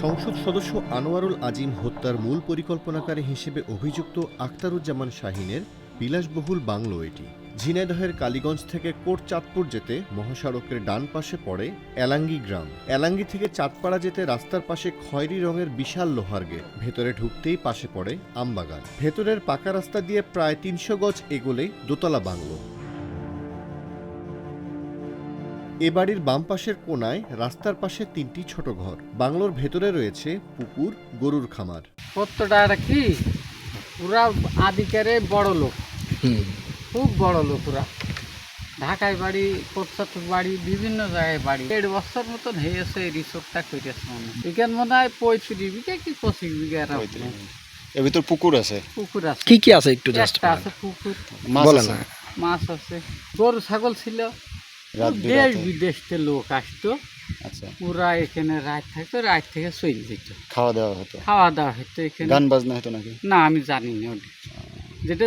সংসদ সদস্য আনোয়ারুল আজিম হত্যার মূল পরিকল্পনাকারী হিসেবে অভিযুক্ত আখতারুজ্জামান শাহীনের বিলাসবহুল বাংলো এটি। ঝিনাইদহের কালীগঞ্জ থেকে কোটচাঁদপুর যেতে মহাসড়কের ডান পাশে পড়ে এলাঙ্গি গ্রাম। এলাঙ্গি থেকে চাঁদপাড়া যেতে রাস্তার পাশে খয়েরি রঙের বিশাল লোহার গেট। ভেতরে ঢুকতেই পাশে পড়ে আমবাগান। ভেতরের পাকা রাস্তা দিয়ে প্রায় ৩০০ গজ এগোলেই দোতলা বাংলো। এ বাড়ির বাম পাশের কোনায় রাস্তার পাশে ৩টি ছোট ঘর। বাংলোর ভেতরে রয়েছে পুকুর, গরুর খামার। কতটা কি পুরা আদিকারে বড় লোক, খুব বড় লোক। পুরা ঢাকায় বাড়ি, কোটচাঁদপুর বাড়ি, বিভিন্ন জায়গায় বাড়ি। 1.5 বছর মতন হয়েছে এই রিসোর্টটা করেছে। এখানে মনে হয় 35 বিঘা কি 25 বিঘা এর ভিতর পুকুর আছে। পুকুর আছে। কি কি আছে একটু জাস্ট একটা আছে পুকুর, বলেন না। মাছ আছে, গরু ছাগল ছিল। দেশ বিদেশ থেকে লোক আসতো। আচ্ছা, পুরা এখানে রাত থাকতো, রাত থেকে চলে যেত। খাওয়া দাওয়া হতো, খাওয়া দাওয়া হতো এখানে। গান বাজনা হতো নাকি? না, আমি জানি না ওটা, যেটা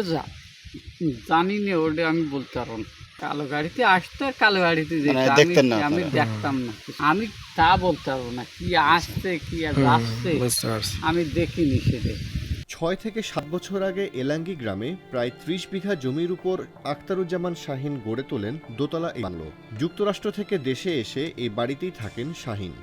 জানি না ওটা আমি বলতে পারবো না। কালো গাড়িতে আসতো আর কালো গাড়িতে যেত, দেখতেন না আমি আপনারা? দেখতাম না, আমি তা বলতে পারবো না। কি আসছে কি যাচ্ছে বুঝতে পারছি। আমি দেখিনি সেটা। ৬ থেকে ৭ বছর আগে এলাঙ্গি গ্রামে প্রায় ৩০ বিঘা জমির উপর আখতারুজ্জামান শাহীন গড়ে তোলেন দোতলা এই বাংলো। যুক্তরাষ্ট্র থেকে দেশে এসে এই বাড়িতেই থাকেন শাহীন।